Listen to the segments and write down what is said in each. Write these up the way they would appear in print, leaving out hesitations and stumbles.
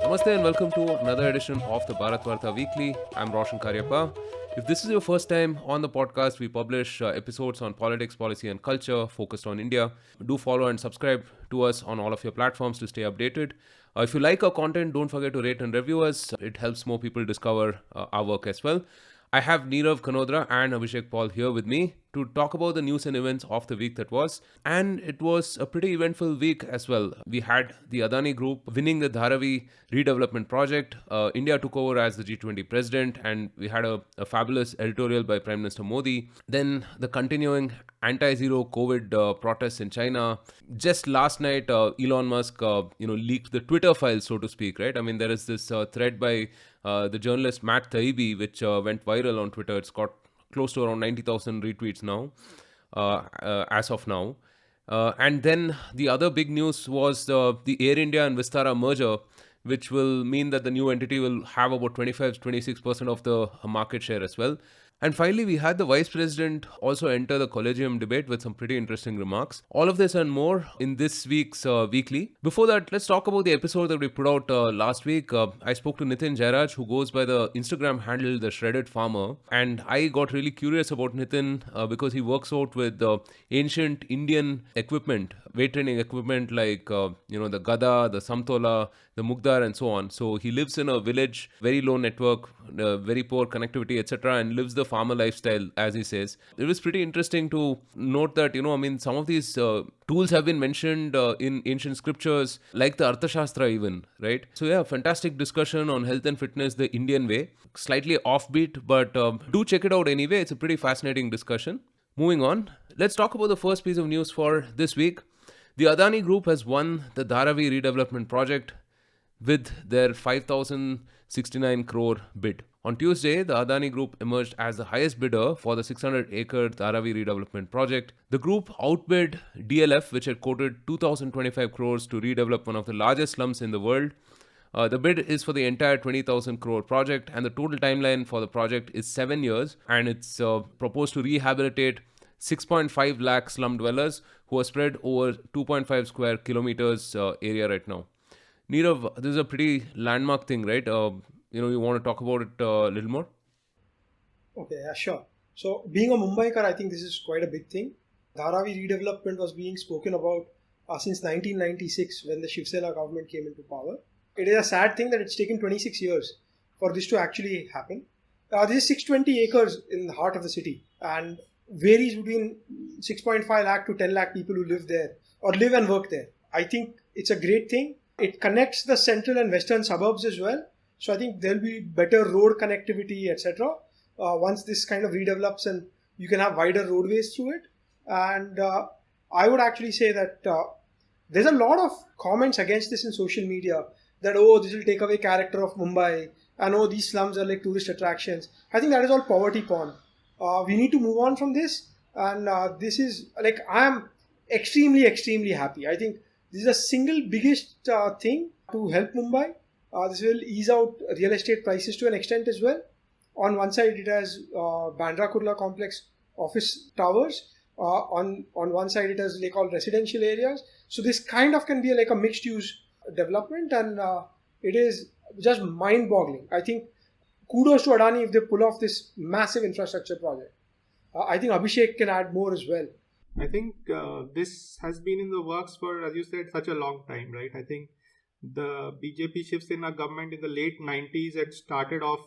Namaste and welcome to another edition of the Bharatvaarta Weekly. I'm Roshan Karyappa. If this is your first time on the podcast, we publish episodes on politics, policy, and culture focused on India. Do follow and subscribe to us on all of your platforms to stay updated. If you like our content, don't forget to rate and review us. It helps more people discover our work as well. I have Neerav Kanodra and Abhishek Paul here with me to talk about the news and events of the week that was. And it was a pretty eventful week as well. We had the Adani Group winning the Dharavi Redevelopment project. India took over as the G20 president, and we had a fabulous editorial by Prime Minister Modi. Then the continuing anti-zero COVID protests in China. Just last night, Elon Musk, leaked the Twitter files, so to speak, right? I mean, there is this thread by the journalist Matt Taibbi, which went viral on Twitter. It's got close to around 90,000 retweets now, as of now. And then the other big news was the Air India and Vistara merger, which will mean that the new entity will have about 25-26% of the market share as well. And finally, we had the Vice President also enter the Collegium debate with some pretty interesting remarks. All of this and more in this week's weekly. Before that, let's talk about the episode that we put out last week. I spoke to Nitin Jairaj, who goes by the Instagram handle The Shredded Farmer. And I got really curious about Nitin because he works out with ancient Indian equipment, weight training equipment like, the Gada, the Samtola, the Mugdar and so on. So he lives in a village, very low network, very poor connectivity, etc. and lives the farmer lifestyle, as he says. It was pretty interesting to note that, some of these tools have been mentioned in ancient scriptures, like the Arthashastra even, right? So yeah, fantastic discussion on health and fitness the Indian way. Slightly offbeat, but do check it out anyway. It's a pretty fascinating discussion. Moving on, let's talk about the first piece of news for this week. The Adani Group has won the Dharavi Redevelopment project with their 5,069 crore bid. On Tuesday, the Adani Group emerged as the highest bidder for the 600-acre Dharavi redevelopment project. The group outbid DLF, which had quoted 2,025 crores to redevelop one of the largest slums in the world. The bid is for the entire 20,000 crore project, and the total timeline for the project is 7 years, and it's proposed to rehabilitate 6.5 lakh slum dwellers who are spread over 2.5 square kilometers area right now. Neerav, this is a pretty landmark thing, right? You want to talk about it a little more? Okay, yeah, sure. So, being a Mumbaikar, I think this is quite a big thing. Dharavi redevelopment was being spoken about since 1996 when the Shiv Sena government came into power. It is a sad thing that it's taken 26 years for this to actually happen. This is 620 acres in the heart of the city and varies between 6.5 lakh to 10 lakh people who live there or live and work there. I think it's a great thing. It connects the central and western suburbs as well. So I think there'll be better road connectivity, etc. Once this kind of redevelops and you can have wider roadways through it. And I would actually say that there's a lot of comments against this in social media that, this will take away character of Mumbai and these slums are like tourist attractions. I think that is all poverty porn. We need to move on from this. And this is like, I am extremely, extremely happy. I think this is the single biggest thing to help Mumbai. This will ease out real estate prices to an extent as well. On one side, it has Bandra Kurla complex office towers. On one side, it has like all residential areas. So this kind of can be like a mixed use development, and it is just mind boggling. I think kudos to Adani if they pull off this massive infrastructure project. I think Abhishek can add more as well. I think this has been in the works for, as you said, such a long time, right? I think the BJP Shiv Sena government in the late 90s had started off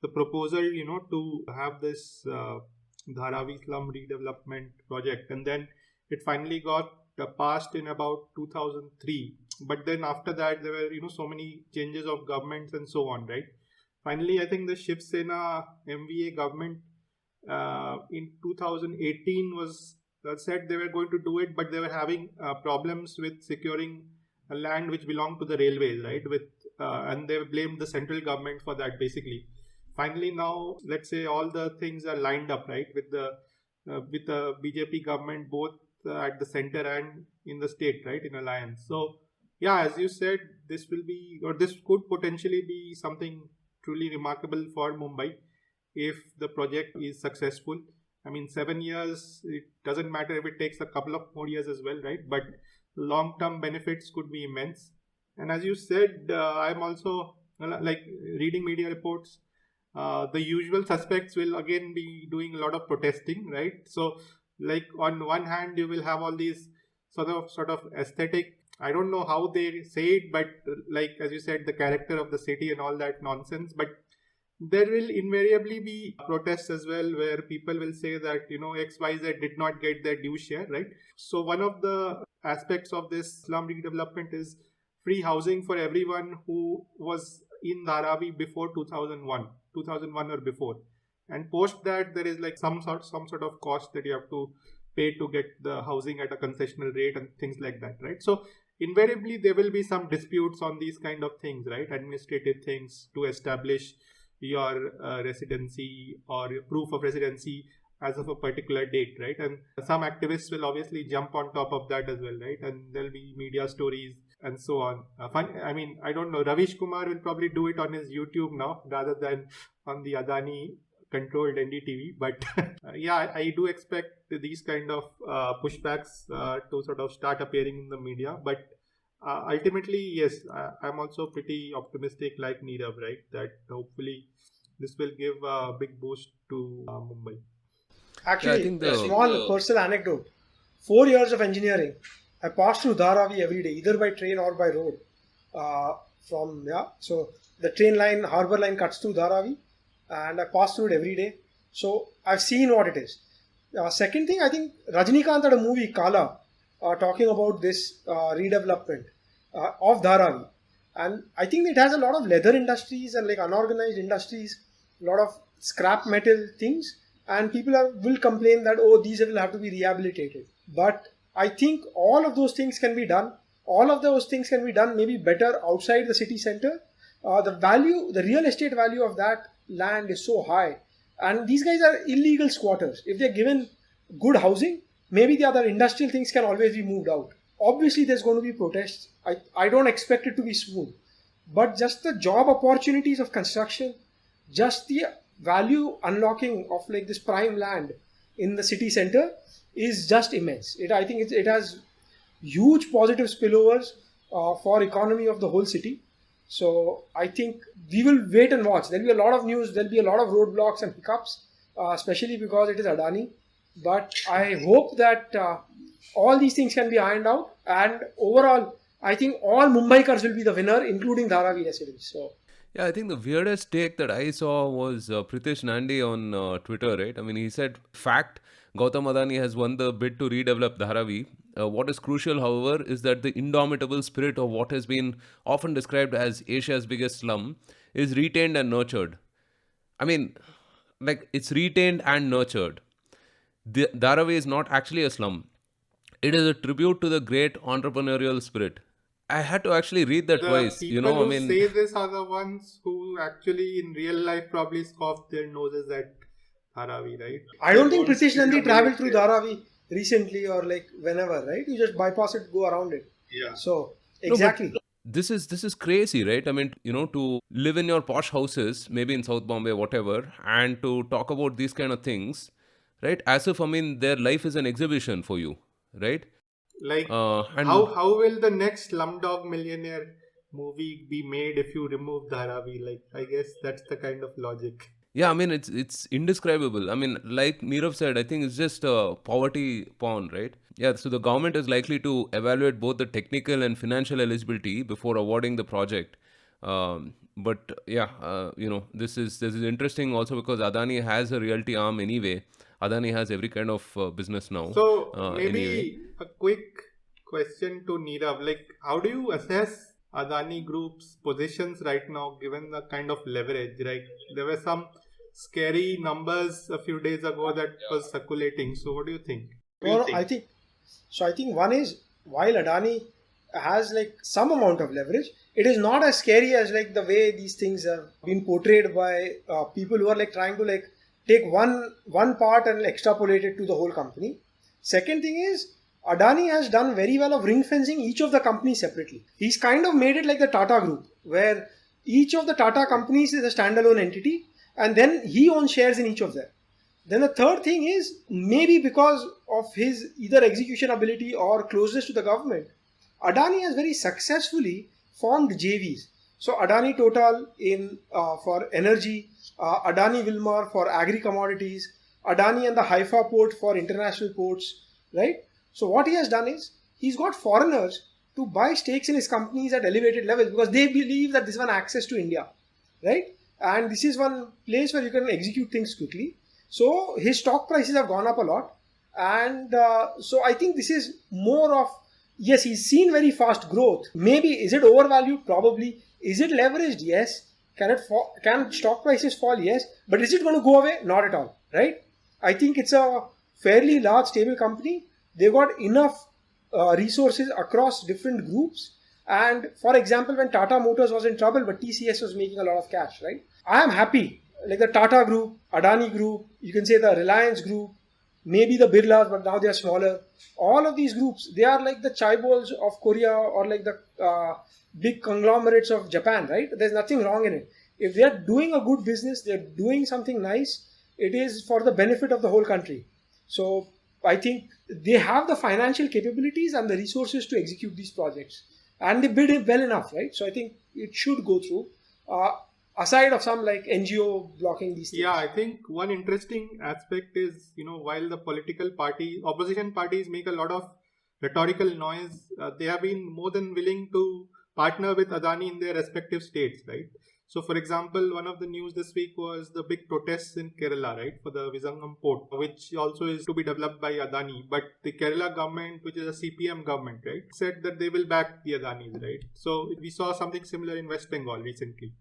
the proposal, to have this Dharavi slum redevelopment project. And then it finally got passed in about 2003. But then after that, there were, so many changes of governments and so on, right? Finally, I think the Shiv Sena MVA government in 2018 was said they were going to do it, but they were having problems with securing a land which belonged to the railways, right? And they blamed the central government for that, basically. Finally, now let's say all the things are lined up, right, with the BJP government both at the center and in the state, right, in alliance. So yeah, as you said, this could potentially be something truly remarkable for Mumbai if the project is successful. I mean, 7 years, it doesn't matter if it takes a couple of more years as well, right? But long-term benefits could be immense. And as you said, I'm also like reading media reports. The usual suspects will again be doing a lot of protesting, right? So, like on one hand, you will have all these sort of aesthetic. I don't know how they say it, but like as you said, the character of the city and all that nonsense. But there will invariably be protests as well, where people will say that XYZ did not get their due share, right? So one of the aspects of this slum redevelopment is free housing for everyone who was in Dharavi before 2001 or before. And post that, there is like some sort of cost that you have to pay to get the housing at a concessional rate and things like that, right? So invariably there will be some disputes on these kind of things, right? Administrative things to establish your residency or your proof of residency as of a particular date, right? And some activists will obviously jump on top of that as well, right? And there'll be media stories and so on. I mean, I don't know. Ravish Kumar will probably do it on his YouTube now rather than on the Adani controlled NDTV. But yeah, I do expect these kind of pushbacks to sort of start appearing in the media. But ultimately, yes, I'm also pretty optimistic like Nirav, right? That hopefully this will give a big boost to Mumbai. Actually, a small personal anecdote. 4 years of engineering, I passed through Dharavi every day, either by train or by road. So the train line, harbour line cuts through Dharavi, and I pass through it every day. So I've seen what it is. Second thing, I think Rajinikanth had a movie, Kala, talking about this redevelopment of Dharavi. And I think it has a lot of leather industries and like unorganized industries, a lot of scrap metal things. And people will complain that, oh, these will have to be rehabilitated. But I think all of those things can be done. All of those things can be done maybe better outside the city center. The real estate value of that land is so high. And these guys are illegal squatters. If they're given good housing, maybe the other industrial things can always be moved out. Obviously, there's going to be protests. I don't expect it to be smooth. But just the job opportunities of construction, just the value unlocking of like this prime land in the city center is just immense. I think it has huge positive spillovers for economy of the whole city. So I think we will wait and watch. There'll be a lot of news. There'll be a lot of roadblocks and hiccups, especially because it is Adani. But I hope that all these things can be ironed out. And overall, I think all Mumbaikars will be the winner, including Dharavi residents. So. Yeah, I think the weirdest take that I saw was Pritesh Nandi on Twitter, right? I mean, he said, fact, Gautam Adani has won the bid to redevelop Dharavi. What is crucial, however, is that the indomitable spirit of what has been often described as Asia's biggest slum is retained and nurtured. I mean, like, it's retained and nurtured. Dharavi is not actually a slum. It is a tribute to the great entrepreneurial spirit. I had to actually read that twice. People who say this are the ones who actually in real life probably scoff their noses at Dharavi, right? I don't think Pritesh Nandi traveled through Dharavi recently or like whenever, right? You just bypass it, go around it. Yeah. So exactly. No, this is crazy, right? I mean, to live in your posh houses, maybe in South Bombay, whatever, and to talk about these kind of things, right? As if, I mean, their life is an exhibition for you, right? Like, how will the next Slumdog Millionaire movie be made if you remove Dharavi? Like, I guess that's the kind of logic. Yeah, I mean, it's indescribable. I mean, like Nirav said, I think it's just poverty porn, right? Yeah, so the government is likely to evaluate both the technical and financial eligibility before awarding the project. But yeah, this is interesting also because Adani has a realty arm anyway. Adani has every kind of business now. So maybe anyway. a quick question to Nirav. Like, how do you assess Adani Group's positions right now, given the kind of leverage? Right, there were some scary numbers a few days ago that was circulating. So, what do you think? I think one is while Adani has like some amount of leverage, it is not as scary as like the way these things have been portrayed by people who are like trying to like take one part and extrapolate it to the whole company. Second thing is, Adani has done very well of ring fencing each of the companies separately. He's kind of made it like the Tata Group, where each of the Tata companies is a standalone entity and then he owns shares in each of them. Then the third thing is, maybe because of his either execution ability or closeness to the government, Adani has very successfully formed JVs. So Adani Total in for energy, Adani Wilmar for agri commodities, Adani and the Haifa port for international ports, right? So what he has done is he's got foreigners to buy stakes in his companies at elevated levels because they believe that this is one access to India, right? And this is one place where you can execute things quickly. So his stock prices have gone up a lot, and so I think this is more of, yes, he's seen very fast growth. Maybe is it overvalued? Probably. Is it leveraged? Yes. Can stock prices fall? Yes. But is it going to go away? Not at all. Right? I think it's a fairly large stable company. They've got enough resources across different groups. And for example, when Tata Motors was in trouble, but TCS was making a lot of cash, right? I am happy. Like the Tata Group, Adani Group, you can say the Reliance Group, maybe the Birlas, but now they are smaller. All of these groups, they are like the Chaebols of Korea or like the big conglomerates of Japan, right? There's nothing wrong in it. If they are doing a good business, they're doing something nice, it is for the benefit of the whole country. So I think they have the financial capabilities and the resources to execute these projects. And they bid it well enough, right? So I think it should go through. Aside of some like NGO blocking these things. Yeah, I think one interesting aspect is, while the opposition parties make a lot of rhetorical noise, they have been more than willing to partner with Adani in their respective states, right? So, for example, one of the news this week was the big protests in Kerala, right, for the Vizhinjam port, which also is to be developed by Adani. But the Kerala government, which is a CPM government, right, said that they will back the Adanis, right? So, we saw something similar in West Bengal recently,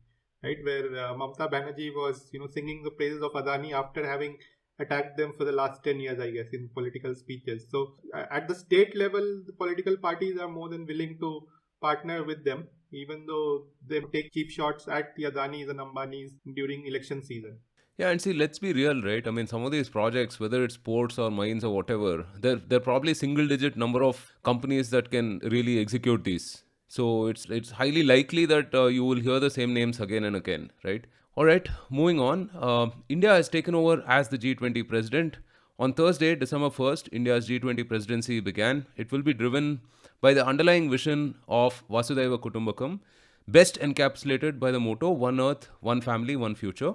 right, where Mamata Banerjee was, singing the praises of Adani after having attacked them for the last 10 years, I guess, in political speeches. So, at the state level, the political parties are more than willing to partner with them, even though they take cheap shots at the Adanis and Ambanis during election season. Yeah, and see, let's be real, right? I mean, some of these projects, whether it's ports or mines or whatever, they're probably single-digit number of companies that can really execute these. So it's highly likely that you will hear the same names again and again, right? All right, moving on. India has taken over as the G20 president. On Thursday, December 1st, India's G20 presidency began. It will be driven by the underlying vision of Vasudhaiva Kutumbakam, best encapsulated by the motto One Earth, One Family, One Future.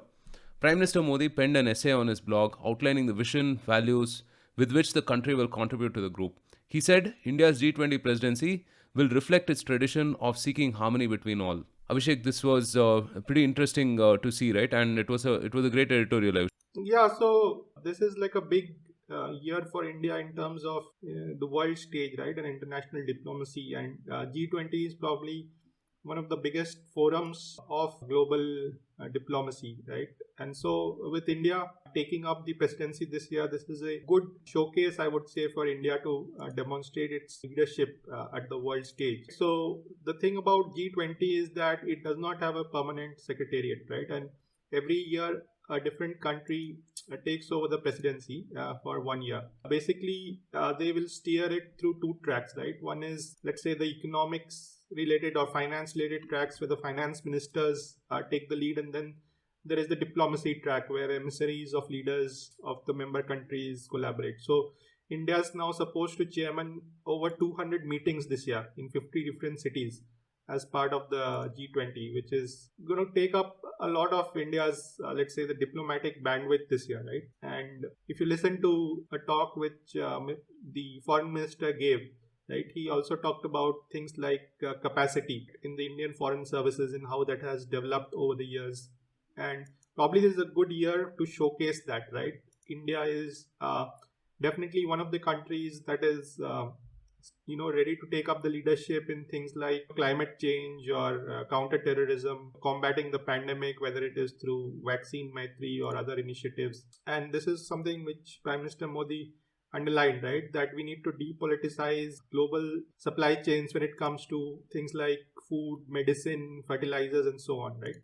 Prime Minister Modi penned an essay on his blog outlining the vision, values with which the country will contribute to the group. He said India's G20 presidency will reflect its tradition of seeking harmony between all. Abhishek, this was pretty interesting to see, right? And it was a great editorial. Yeah, so this is like a big year for India in terms of the world stage, right, and international diplomacy. And G20 is probably one of the biggest forums of global diplomacy, right? And so, with India taking up the presidency this year, this is a good showcase, I would say, for India to demonstrate its leadership at the world stage. So, the thing about G20 is that it does not have a permanent secretariat, right? And every year, a different country takes over the presidency for 1 year. Basically, they will steer it through two tracks, right? One is, let's say, the economics related or finance related tracks where the finance ministers take the lead, and then there is the diplomacy track where emissaries of leaders of the member countries collaborate. So India is now supposed to chairman over 200 meetings this year in 50 different cities as part of the G20, which is going to take up a lot of India's, let's say, the diplomatic bandwidth this year, right? And if you listen to a talk which the foreign minister gave, right, he also talked about things like capacity in the Indian foreign services and how that has developed over the years. And probably this is a good year to showcase that, right? India is definitely one of the countries that is ready to take up the leadership in things like climate change or counter-terrorism, combating the pandemic, whether it is through vaccine Maitri or other initiatives. And this is something which Prime Minister Modi underlined, right, that we need to depoliticize global supply chains when it comes to things like food, medicine, fertilizers, and so on, right?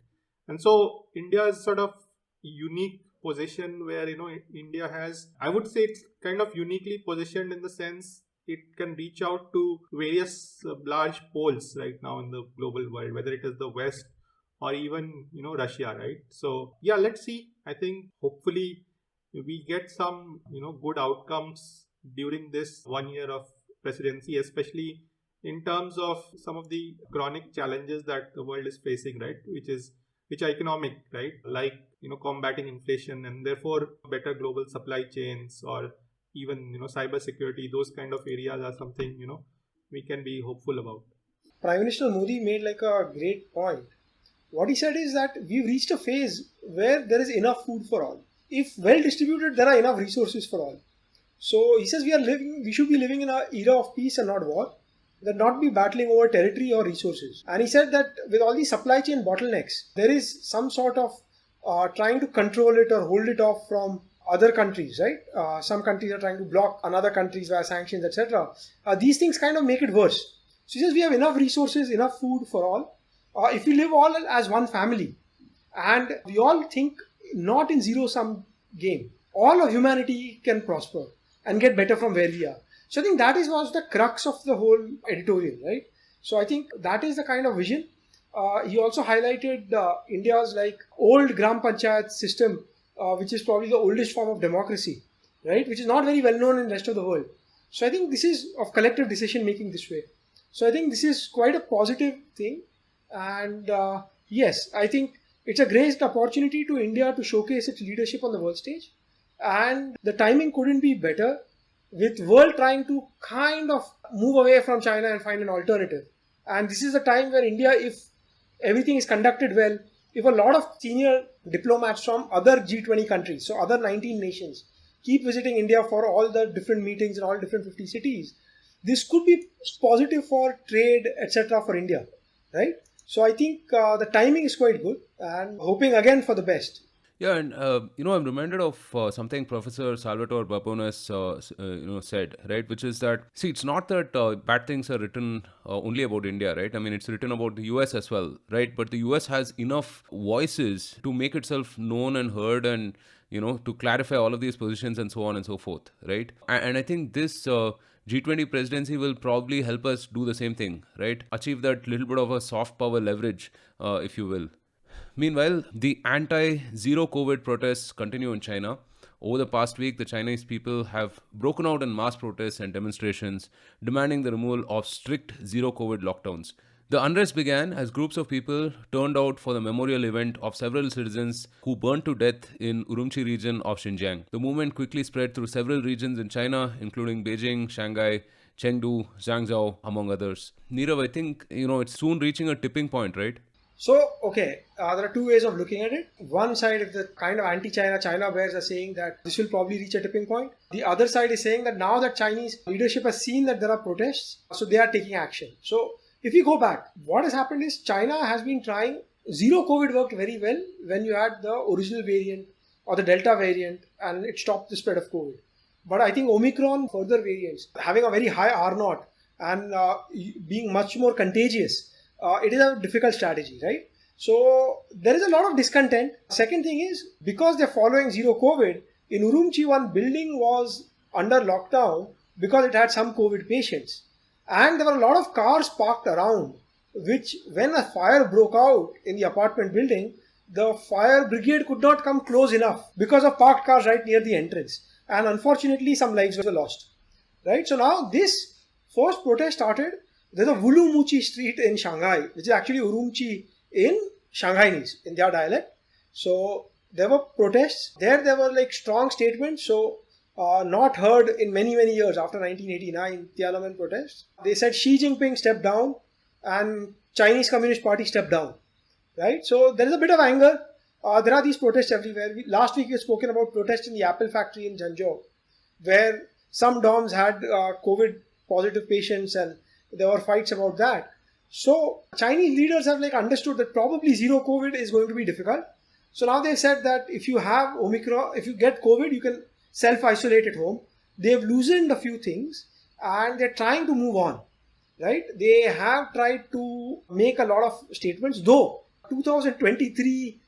And so India is sort of unique position where, India has, I would say it's kind of uniquely positioned in the sense it can reach out to various large poles right now in the global world, whether it is the West or even, Russia, right? So, yeah, let's see. I think hopefully we get some, good outcomes during this 1 year of presidency, especially in terms of some of the chronic challenges that the world is facing, right? Which are economic, right? Like, combating inflation, and therefore better global supply chains, or even, cyber security. Those kind of areas are something, we can be hopeful about. Prime Minister Modi made like a great point. What he said is that we've reached a phase where there is enough food for all. If well distributed, there are enough resources for all. So he says we should be living in an era of peace and not war, that not be battling over territory or resources. And he said that with all these supply chain bottlenecks, there is some sort of trying to control it or hold it off from other countries, right? Some countries are trying to block another countries via sanctions, etc. These things kind of make it worse. So he says we have enough resources, enough food for all. If we live all as one family and we all think not in zero-sum game, all of humanity can prosper and get better from where we are. So I think that was the crux of the whole editorial, right? So I think that is the kind of vision. He also highlighted India's like old Gram Panchayat system, which is probably the oldest form of democracy, right? Which is not very well known in the rest of the world. So I think this is of collective decision making this way. So I think this is quite a positive thing. And yes, I think it's a great opportunity to India to showcase its leadership on the world stage. And the timing couldn't be better, with world trying to kind of move away from China and find an alternative. And this is a time where India, if everything is conducted well, if a lot of senior diplomats from other G20 countries, so other 19 nations, keep visiting India for all the different meetings in all different 50 cities, this could be positive for trade, etc. for India, right? So I think the timing is quite good, and hoping again for the best. Yeah, and I'm reminded of something Professor Salvatore Babones said, right? Which is that, see, it's not that bad things are written only about India, right? I mean, it's written about the US as well, right? But the US has enough voices to make itself known and heard, and to clarify all of these positions and so on and so forth, right? And I think this G20 presidency will probably help us do the same thing, right? Achieve that little bit of a soft power leverage, if you will. Meanwhile, the anti-zero COVID protests continue in China. Over the past week, the Chinese people have broken out in mass protests and demonstrations demanding the removal of strict zero COVID lockdowns. The unrest began as groups of people turned out for the memorial event of several citizens who burned to death in Urumqi region of Xinjiang. The movement quickly spread through several regions in China, including Beijing, Shanghai, Chengdu, Zhangzhou, among others. Nirav, I think, it's soon reaching a tipping point, right? So, okay, there are two ways of looking at it. One side, if the kind of China bears are saying that this will probably reach a tipping point. The other side is saying that now that Chinese leadership has seen that there are protests, so they are taking action. So, if you go back, what has happened is China has been trying, zero COVID worked very well when you had the original variant or the Delta variant, and it stopped the spread of COVID. But I think Omicron, further variants, having a very high R0 and being much more contagious, it is a difficult strategy, right? So there is a lot of discontent. Second thing is, because they're following zero COVID, in Urumqi one building was under lockdown because it had some COVID patients. And there were a lot of cars parked around, which when a fire broke out in the apartment building, the fire brigade could not come close enough because of parked cars right near the entrance. And unfortunately, some lives were lost, right? So now this first protest started. There's a Wulumuchi street in Shanghai, which is actually Urumqi in Shanghainese, in their dialect. So there were protests. There were like strong statements. So not heard in many, many years after 1989 Tiananmen protests. They said Xi Jinping stepped down and Chinese Communist Party stepped down, right? So there is a bit of anger. There are these protests everywhere. Last week we have spoken about protests in the Apple factory in Zhengzhou, where some dorms had COVID positive patients and there were fights about that. So Chinese leaders have like understood that probably zero COVID is going to be difficult. So now they've said that if you have Omicron, if you get COVID, you can self-isolate at home. They've loosened a few things and they're trying to move on, right? They have tried to make a lot of statements, though 2023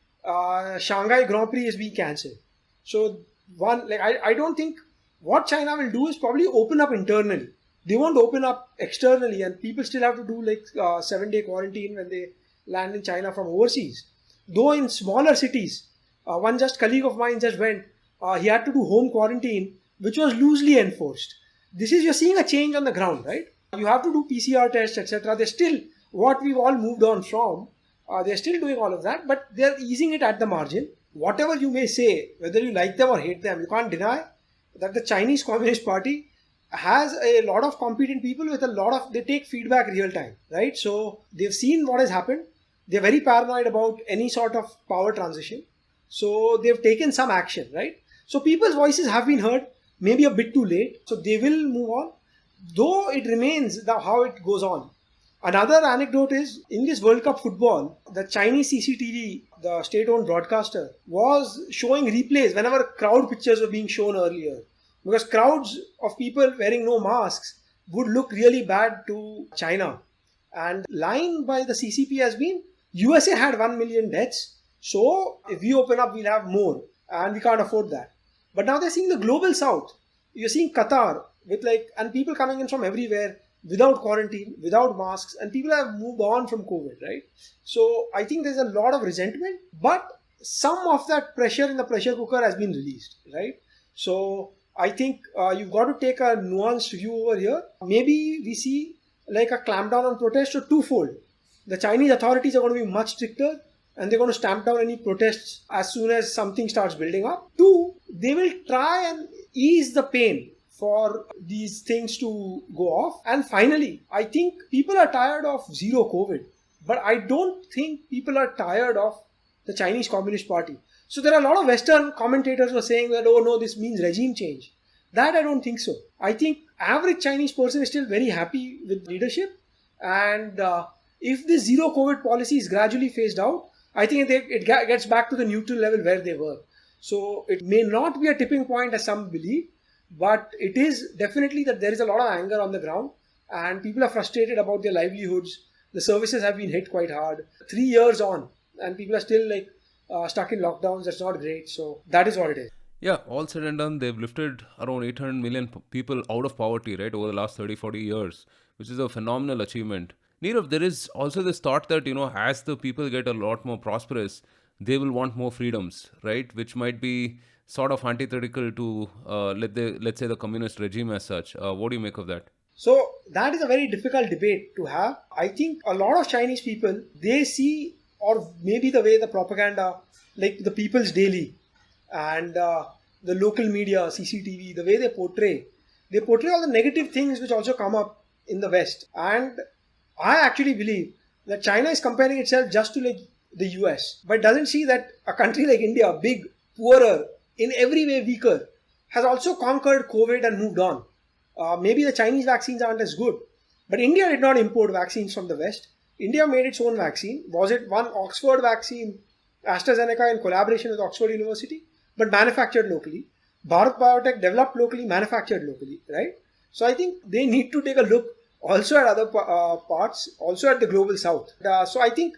Shanghai Grand Prix is being cancelled. So I don't think what China will do is probably open up internally. They won't open up externally, and people still have to do like 7-day quarantine when they land in China from overseas. Though in smaller cities, one just colleague of mine just went, he had to do home quarantine, which was loosely enforced. You're seeing a change on the ground, right? You have to do PCR tests, etc. They're still what we've all moved on from. They're still doing all of that, but they're easing it at the margin. Whatever you may say, whether you like them or hate them, you can't deny that the Chinese Communist Party has a lot of competent people with a lot of, they take feedback real time, right? So they've seen what has happened. They're very paranoid about any sort of power transition. So they've taken some action, right? So people's voices have been heard, maybe a bit too late. So they will move on, though it remains how it goes on. Another anecdote is, in this World Cup football, the Chinese CCTV, the state-owned broadcaster, was showing replays whenever crowd pictures were being shown earlier. Because crowds of people wearing no masks would look really bad to China. And line by the CCP has been, USA had 1 million deaths, so if we open up, we'll have more. And we can't afford that. But now they're seeing the global south. You're seeing Qatar with and people coming in from everywhere without quarantine, without masks, and people have moved on from COVID, right? So I think there's a lot of resentment, but some of that pressure in the pressure cooker has been released, right? So I think you've got to take a nuanced view over here. Maybe we see a clampdown on protests, or twofold. The Chinese authorities are going to be much stricter, and they're going to stamp down any protests as soon as something starts building up. Two, they will try and ease the pain for these things to go off. And finally, I think people are tired of zero COVID, but I don't think people are tired of the Chinese Communist Party. So there are a lot of Western commentators who are saying that, oh no, this means regime change. That I don't think so. I think average Chinese person is still very happy with leadership, and if this zero COVID policy is gradually phased out, I think it gets back to the neutral level where they were. So it may not be a tipping point as some believe, but it is definitely that there is a lot of anger on the ground, and people are frustrated about their livelihoods. The services have been hit quite hard. 3 years on, and people are still stuck in lockdowns. That's not great. So that is what it is. Yeah, all said and done, they've lifted around 800 million people out of poverty, right, over the last 30, 40 years, which is a phenomenal achievement. Neerav, there is also this thought that, as the people get a lot more prosperous, they will want more freedoms, right, which might be sort of antithetical to, let's say, the communist regime as such. What do you make of that? So that is a very difficult debate to have. I think a lot of Chinese people, they see, or maybe the way the propaganda, like the People's Daily and the local media, CCTV, the way they portray all the negative things which also come up in the West. And I actually believe that China is comparing itself just to the US, but doesn't see that a country like India, big, poorer, in every way weaker, has also conquered COVID and moved on. Maybe the Chinese vaccines aren't as good, but India did not import vaccines from the West. India made its own vaccine. Was it one Oxford vaccine, AstraZeneca in collaboration with Oxford University, but manufactured locally? Bharat Biotech developed locally, manufactured locally, right? So I think they need to take a look also at other parts, also at the global south. So I think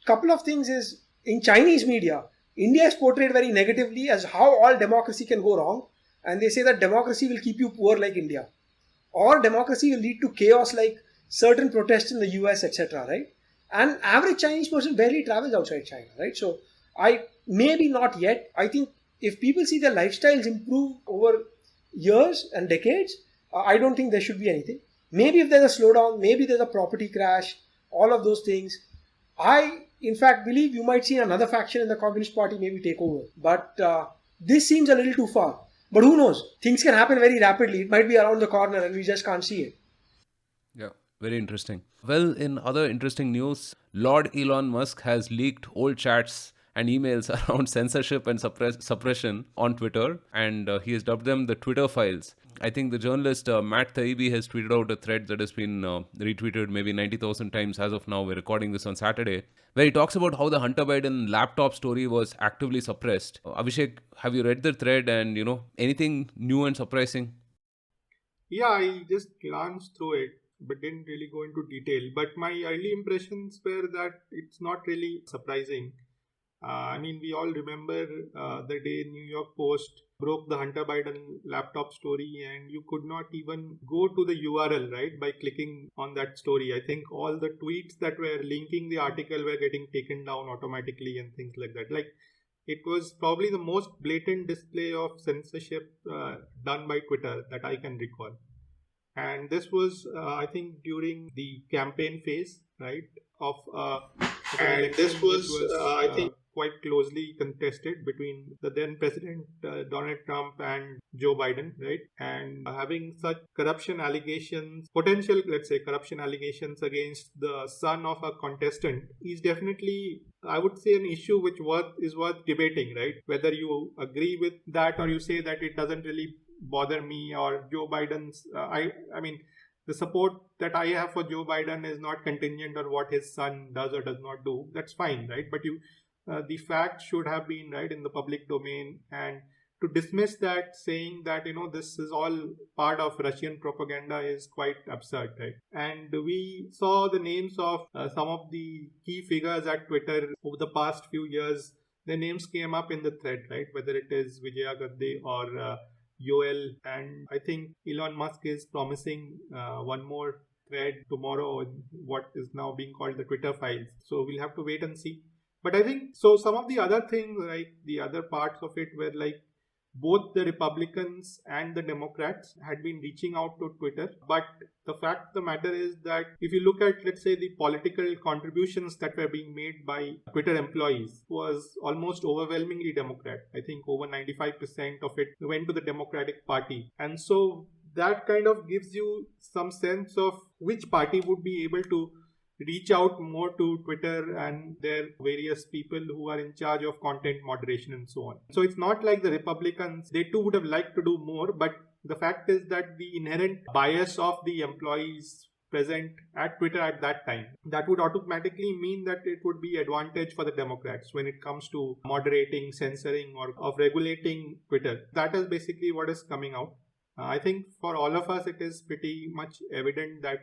a couple of things is, in Chinese media, India is portrayed very negatively as how all democracy can go wrong. And they say that democracy will keep you poor like India, or democracy will lead to chaos like certain protests in the US, etc., right? And average Chinese person barely travels outside China, right? So maybe not yet. I think if people see their lifestyles improve over years and decades, I don't think there should be anything. Maybe if there's a slowdown, maybe there's a property crash, all of those things. I, in fact, believe you might see another faction in the Communist Party maybe take over. But this seems a little too far. But who knows? Things can happen very rapidly. It might be around the corner and we just can't see it. Yeah, very interesting. Well, in other interesting news, Lord Elon Musk has leaked old chats and emails around censorship and suppression on Twitter, and he has dubbed them the Twitter files. I think the journalist Matt Taibbi has tweeted out a thread that has been retweeted maybe 90,000 times as of now. We're recording this on Saturday, where he talks about how the Hunter Biden laptop story was actively suppressed. Abhishek, have you read the thread, and anything new and surprising? Yeah, I just glanced through it, but didn't really go into detail. But my early impressions were that it's not really surprising. We all remember the day New York Post broke the Hunter Biden laptop story, and you could not even go to the URL, right, by clicking on that story. I think all the tweets that were linking the article were getting taken down automatically and things like that. It was probably the most blatant display of censorship done by Twitter that I can recall. And this was, I think, during the campaign phase, right, of an election which was, I think, quite closely contested between the then President Donald Trump and Joe Biden, right? And having such corruption allegations, potential, let's say, corruption allegations against the son of a contestant is definitely, I would say, an issue which is worth debating, right? Whether you agree with that or you say that it doesn't really bother me, or Joe Biden's, I mean, the support that I have for Joe Biden is not contingent on what his son does or does not do. That's fine, right? But the fact should have been right in the public domain, and to dismiss that, saying that this is all part of Russian propaganda, is quite absurd, right? And we saw the names of some of the key figures at Twitter over the past few years. Their names came up in the thread, right? Whether it is Vijaya Gadde or Yoel, and I think Elon Musk is promising one more thread tomorrow, what is now being called the Twitter files. So we'll have to wait and see. But I think so. Some of the other things, like the other parts of it, were like both the Republicans and the Democrats had been reaching out to Twitter. But the fact of the matter is that if you look at, let's say, the political contributions that were being made by Twitter employees, was almost overwhelmingly Democrat. I think over 95% of it went to the Democratic Party. And so that kind of gives you some sense of which party would be able to reach out more to Twitter and their various people who are in charge of content moderation and so on. So it's not like the Republicans, they too would have liked to do more, but the fact is that the inherent bias of the employees present at Twitter at that time, that would automatically mean that it would be advantage for the Democrats when it comes to moderating, censoring, or of regulating Twitter. That is basically what is coming out. I think for all of us, it is pretty much evident that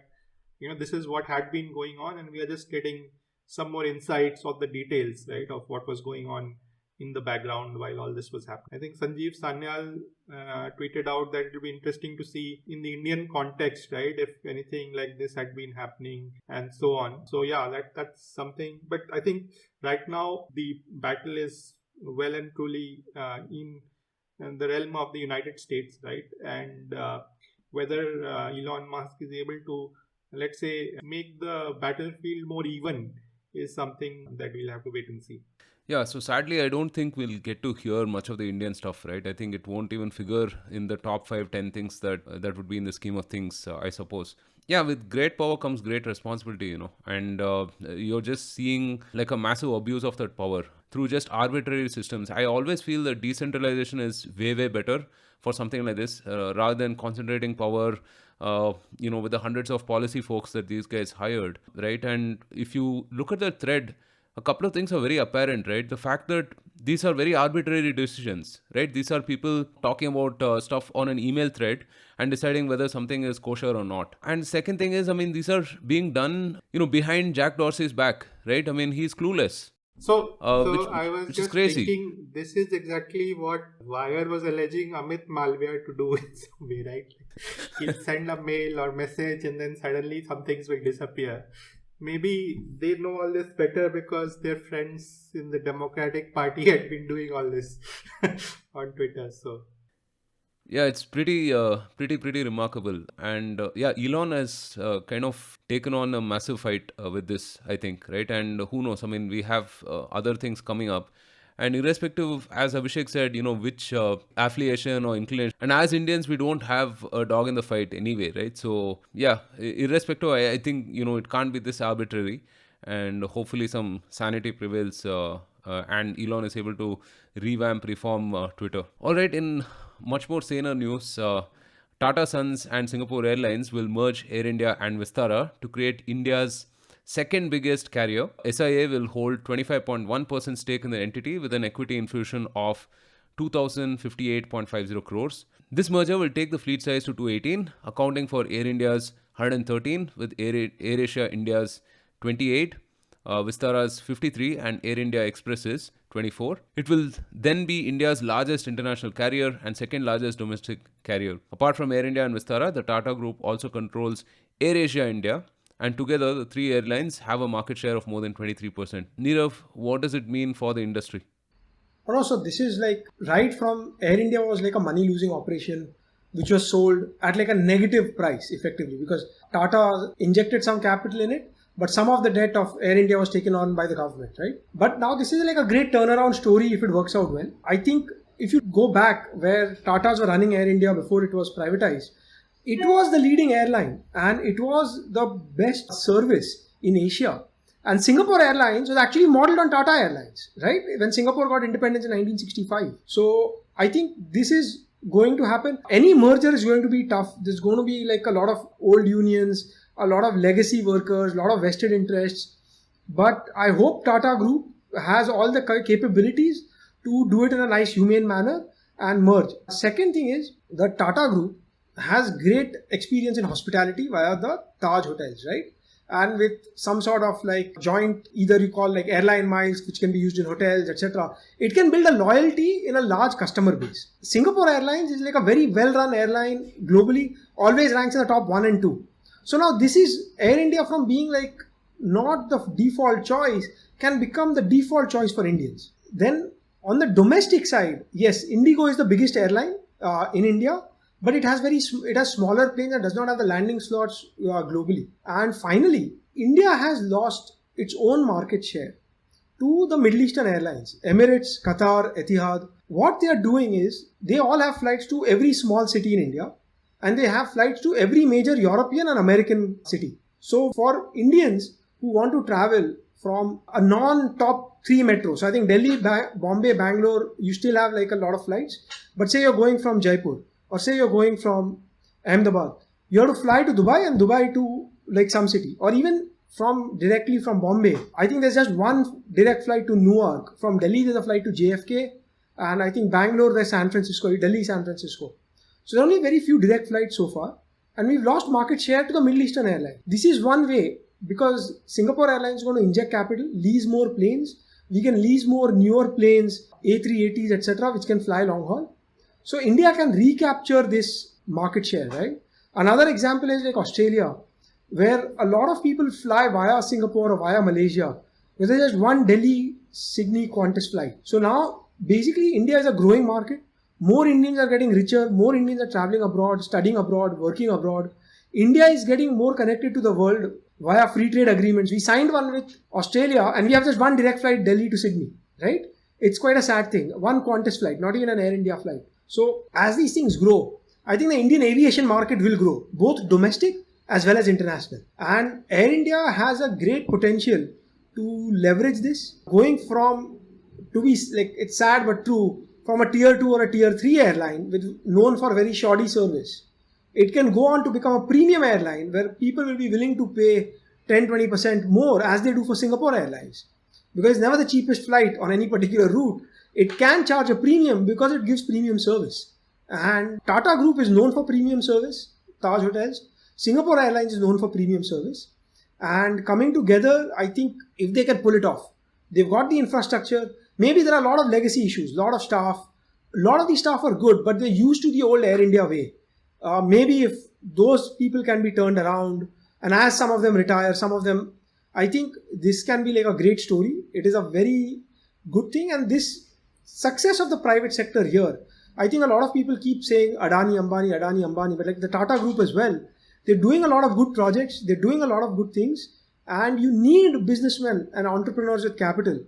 this is what had been going on, and we are just getting some more insights of the details, right, of what was going on in the background while all this was happening. I think Sanjeev Sanyal tweeted out that it will be interesting to see in the Indian context, right, if anything like this had been happening and so on. So yeah, that's something. But I think right now the battle is well and truly in the realm of the United States, right, and whether Elon Musk is able to, let's say, make the battlefield more even is something that we'll have to wait and see. Yeah, so sadly, I don't think we'll get to hear much of the Indian stuff, right? I think it won't even figure in the top 5, 10 things that would be in the scheme of things, I suppose. Yeah, with great power comes great responsibility, and you're just seeing like a massive abuse of that power through just arbitrary systems. I always feel that decentralization is way, way better for something like this, rather than concentrating power with the hundreds of policy folks that these guys hired, right? And if you look at the thread, a couple of things are very apparent, right? The fact that these are very arbitrary decisions, right? These are people talking about stuff on an email thread and deciding whether something is kosher or not. And second thing is, these are being done, behind Jack Dorsey's back, right? He's clueless. So I was which just is crazy. thinking, this is exactly what Wire was alleging Amit Malviya to do in some way, right? He'll send a mail or message and then suddenly some things will disappear. Maybe they know all this better because their friends in the Democratic Party had been doing all this on Twitter. So yeah, it's pretty remarkable. And Elon has kind of taken on a massive fight with this, I think, right? And who knows? We have other things coming up. And irrespective of, as Abhishek said, which affiliation or inclination, and as Indians, we don't have a dog in the fight anyway, right? So yeah, irrespective, I think, it can't be this arbitrary, and hopefully some sanity prevails and Elon is able to revamp, reform Twitter. All right, in much more saner news, Tata Sons and Singapore Airlines will merge Air India and Vistara to create India's second biggest carrier. SIA will hold 25.1% stake in the entity with an equity infusion of 2,058.50 crores. This merger will take the fleet size to 218, accounting for Air India's 113, with Air Asia India's 28, Vistara's 53, and Air India Express's 24. It will then be India's largest international carrier and second largest domestic carrier. Apart from Air India and Vistara, the Tata Group also controls Air Asia India, and together the three airlines have a market share of more than 23%. Nirav, what does it mean for the industry? And also, this is like right from Air India was like a money losing operation. which was sold at like a negative price effectively, because Tata injected some capital in it, but some of the debt of Air India was taken on by the government, right? But now this is like a great turnaround story if it works out well. I think if you go back where Tatas were running Air India before it was privatized, it was the leading airline and it was the best service in Asia. And Singapore Airlines was actually modeled on Tata Airlines, right? When Singapore got independence in 1965. So I think this is going to happen. Any merger is going to be tough. There's going to be like a lot of old unions, a lot of legacy workers, a lot of vested interests. But I hope Tata Group has all the capabilities to do it in a nice, humane manner and merge. Second thing is the Tata Group has great experience in hospitality via the Taj hotels, right? And with some sort of like joint, either you call like airline miles, which can be used in hotels, etc. It can build a loyalty in a large customer base. Singapore Airlines is like a very well-run airline globally, always ranks in the top 1 and 2. So now this is Air India from being like not the default choice can become the default choice for Indians. Then on the domestic side, yes, Indigo is the biggest airline in India, but it has smaller planes and does not have the landing slots globally. And finally, India has lost its own market share to the Middle Eastern airlines, Emirates, Qatar, Etihad. What they are doing is they all have flights to every small city in India and they have flights to every major European and American city. So for Indians who want to travel from a non-top 3 metro, so I think Delhi, Bombay, Bangalore, you still have like a lot of flights. But say you're going from Jaipur, or say you're going from Ahmedabad, you have to fly to Dubai and Dubai to like some city, or even directly from Bombay. I think there's just one direct flight to Newark. From Delhi, there's a flight to JFK, and I think Bangalore, there's San Francisco, Delhi, San Francisco. So there are only very few direct flights so far, and we've lost market share to the Middle Eastern airline. This is one way, because Singapore Airlines is going to inject capital, lease more planes. We can lease more newer planes, A380s, etc., which can fly long haul. So India can recapture this market share, right? Another example is like Australia, where a lot of people fly via Singapore or via Malaysia, because there's just one Delhi-Sydney Qantas flight. So now, basically, India is a growing market. More Indians are getting richer. More Indians are traveling abroad, studying abroad, working abroad. India is getting more connected to the world via free trade agreements. We signed one with Australia and we have just one direct flight Delhi to Sydney, right? It's quite a sad thing. One Qantas flight, not even an Air India flight. So as these things grow, I think the Indian aviation market will grow, both domestic as well as international. And Air India has a great potential to leverage this, going from, to be like, it's sad but true, from a tier 2 or a tier 3 airline known for very shoddy service. It can go on to become a premium airline where people will be willing to pay 10-20% more, as they do for Singapore Airlines. Because it's never the cheapest flight on any particular route. It can charge a premium because it gives premium service. And Tata Group is known for premium service, Taj Hotels. Singapore Airlines is known for premium service. And coming together, I think if they can pull it off, they've got the infrastructure. Maybe there are a lot of legacy issues, a lot of staff. A lot of these staff are good, but they're used to the old Air India way. Maybe if those people can be turned around, and as some of them retire, some of them, I think this can be like a great story. It is a very good thing. And this success of the private sector here, I think a lot of people keep saying Adani, Ambani, but like the Tata Group as well, they're doing a lot of good projects, they're doing a lot of good things, and you need businessmen and entrepreneurs with capital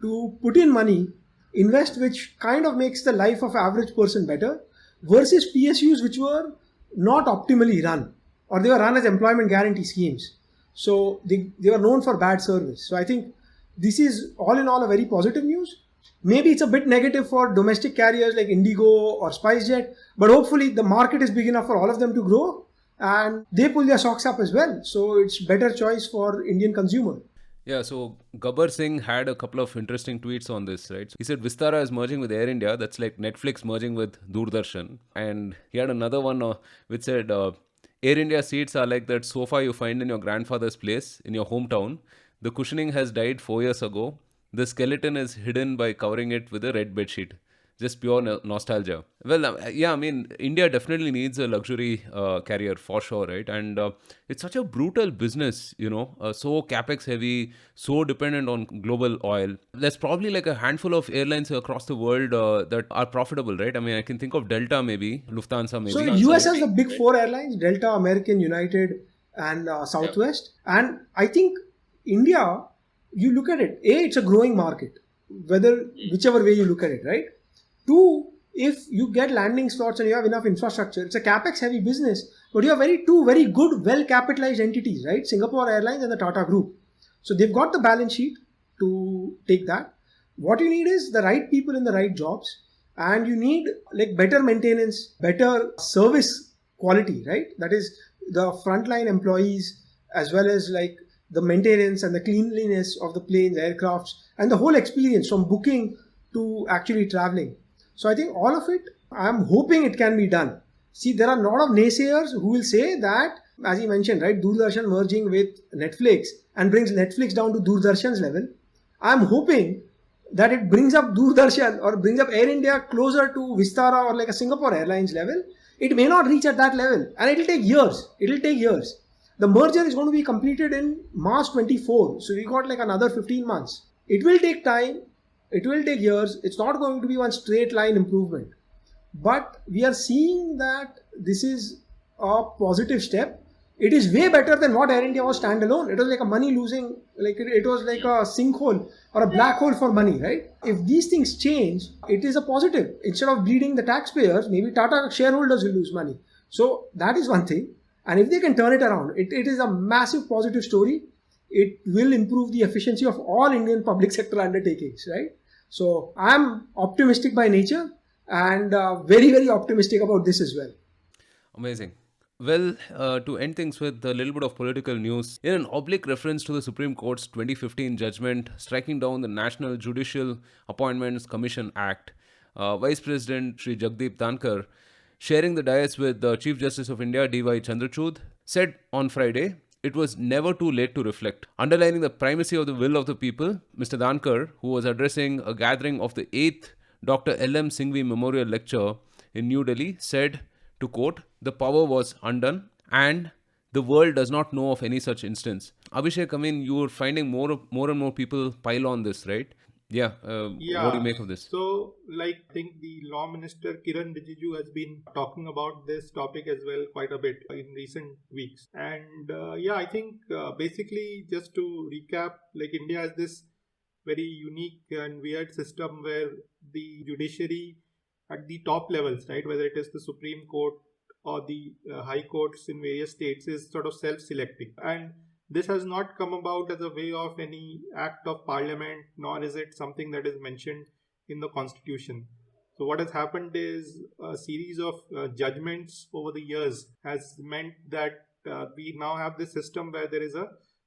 to put in money, invest, which kind of makes the life of average person better, versus PSUs which were not optimally run, or they were run as employment guarantee schemes. So they were known for bad service. So I think this is all in all a very positive news. Maybe it's a bit negative for domestic carriers like Indigo or SpiceJet, but hopefully the market is big enough for all of them to grow and they pull their socks up as well. So it's better choice for Indian consumer. Yeah, so Gabbar Singh had a couple of interesting tweets on this, right? He said Vistara is merging with Air India. That's like Netflix merging with Doordarshan. And he had another one which said, Air India seats are like that sofa you find in your grandfather's place in your hometown. The cushioning has died 4 years ago. The skeleton is hidden by covering it with a red bedsheet. just pure nostalgia. Well, yeah, I mean, India definitely needs a luxury carrier for sure, right? And it's such a brutal business, so capex heavy, so dependent on global oil. There's probably like a handful of airlines across the world that are profitable, right? I mean, I can think of Delta maybe, Lufthansa So maybe. US has the big four airlines: Delta, American, United, and Southwest. And I think India, you look at it, it's a growing market, whichever way you look at it, right? Two, if you get landing slots and you have enough infrastructure, it's a capex heavy business, but you have two very good, well capitalized entities, right? Singapore Airlines and the Tata Group. So they've got the balance sheet to take that. What you need is the right people in the right jobs, and you need like better maintenance, better service quality, right? That is the frontline employees, as well as like the maintenance and the cleanliness of the planes, aircrafts, and the whole experience from booking to actually traveling. So I think all of it, I'm hoping it can be done. See, there are a lot of naysayers who will say that, as you mentioned, right, Doordarshan merging with Netflix and brings Netflix down to Doordarshan's level. I'm hoping that it brings up Doordarshan or brings up Air India closer to Vistara or like a Singapore Airlines level. It may not reach at that level, and it'll take years. The merger is going to be completed in March 24. So we got like another 15 months. It will take time. It will take years. It's not going to be one straight line improvement. But we are seeing that this is a positive step. It is way better than what Air India was standalone. It was like a money losing, like it was like a sinkhole or a black hole for money, right? If these things change, it is a positive. Instead of bleeding the taxpayers, maybe Tata shareholders will lose money. So that is one thing. And if they can turn it around, it is a massive positive story. It will improve the efficiency of all Indian public sector undertakings, right? So I'm optimistic by nature, and very, very optimistic about this as well. Amazing. Well, to end things with a little bit of political news, in an oblique reference to the Supreme Court's 2015 judgment striking down the National Judicial Appointments Commission Act, Vice President Sri Jagdeep Dhankar, sharing the dais with the Chief Justice of India D.Y. Chandrachud, said on Friday, it was never too late to reflect. Underlining the primacy of the will of the people, Mr. Dhankar, who was addressing a gathering of the 8th Dr. L.M. Singhvi Memorial Lecture in New Delhi, said, to quote, the power was undone and the world does not know of any such instance. Abhishek, I mean, you're finding more and more people pile on this, right? Yeah. What do you make of this? So, like, I think the Law Minister Kiran Rijiju has been talking about this topic as well quite a bit in recent weeks. And I think basically, just to recap, like, India has this very unique and weird system where the judiciary at the top levels, right, whether it is the Supreme Court or the high courts in various states, is sort of self-selecting. And this has not come about as a way of any act of parliament, nor is it something that is mentioned in the constitution. So what has happened is a series of judgments over the years has meant that we now have this system where there is a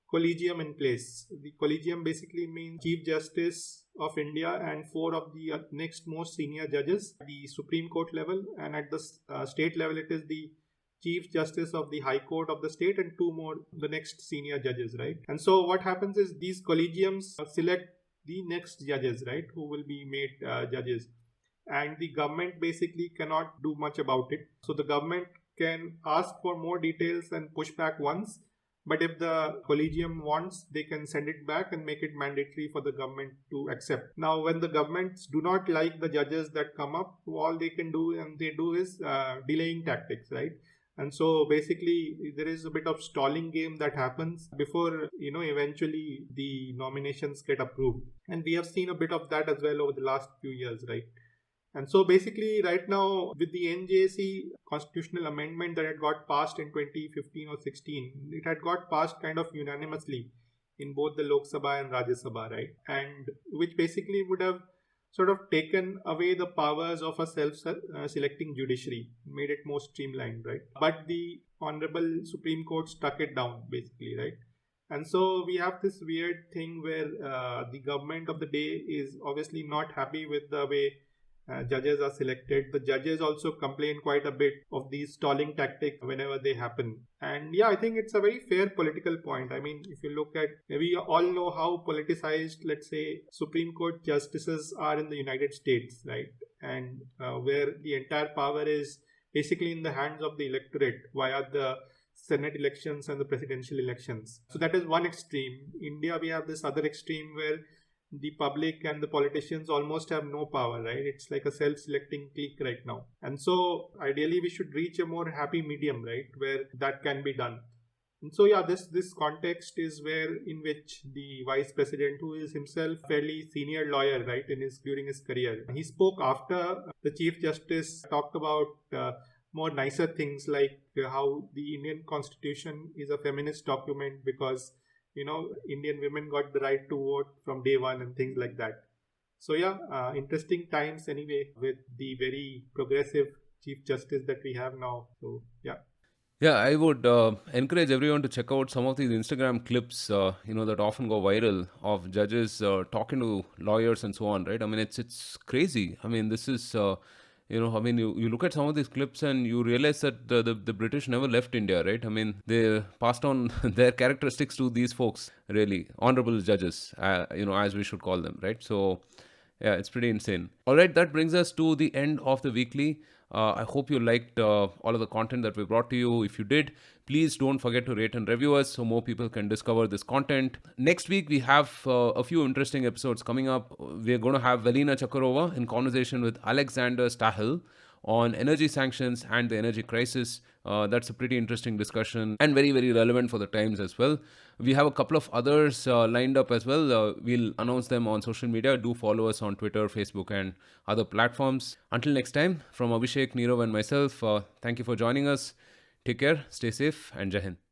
collegium in place. The collegium basically means Chief Justice of India and 4 of the next most senior judges at the Supreme Court level, and at the state level it is the Chief Justice of the High Court of the state and 2 more, the next senior judges, right? And so what happens is these collegiums select the next judges, right, who will be made judges, and the government basically cannot do much about it. So the government can ask for more details and push back once, but if the collegium wants, they can send it back and make it mandatory for the government to accept. Now, when the governments do not like the judges that come up, all they can do and they do is delaying tactics, right? And so basically there is a bit of stalling game that happens before, eventually the nominations get approved. And we have seen a bit of that as well over the last few years, right? And so basically right now with the NJC constitutional amendment that had got passed in 2015 or 16, it had got passed kind of unanimously in both the Lok Sabha and Rajya Sabha, right? And which basically would have sort of taken away the powers of a self-selecting judiciary, made it more streamlined, right? But the Honorable Supreme Court stuck it down basically, right? And so we have this weird thing where the government of the day is obviously not happy with the way judges are selected. The judges also complain quite a bit of these stalling tactics whenever they happen. And I think it's a very fair political point. I mean, if you look at, we all know how politicized, let's say, Supreme Court justices are in the United States, right? and where the entire power is basically in the hands of the electorate via the Senate elections and the presidential elections. So that is one extreme. In India, we have this other extreme where the public and the politicians almost have no power, right? It's like a self-selecting clique right now. And so ideally we should reach a more happy medium, right? Where that can be done. And so this context is where in which the vice president, who is himself fairly senior lawyer, right, during his career, he spoke after the chief justice talked about more nicer things like how the Indian constitution is a feminist document because Indian women got the right to vote from day one and things like that. So interesting times anyway with the very progressive chief justice that we have now. So yeah. Yeah, I would encourage everyone to check out some of these Instagram clips, that often go viral of judges talking to lawyers and so on, right? I mean, it's crazy. I mean, this is, you look at some of these clips and you realize that the British never left India, right? I mean, they passed on their characteristics to these folks, really, honorable judges, as we should call them, right? So, yeah, it's pretty insane. All right, that brings us to the end of the weekly. I hope you liked all of the content that we brought to you. If you did, please don't forget to rate and review us so more people can discover this content. Next week, we have a few interesting episodes coming up. We're going to have Velina Chakarova in conversation with Alexander Stahel on energy sanctions and the energy crisis. That's a pretty interesting discussion and very, very relevant for the times as well. We have a couple of others lined up as well. We'll announce them on social media. Do follow us on Twitter, Facebook, and other platforms. Until next time, from Abhishek, Nirav, and myself, thank you for joining us. Take care, stay safe, and Jai Hind.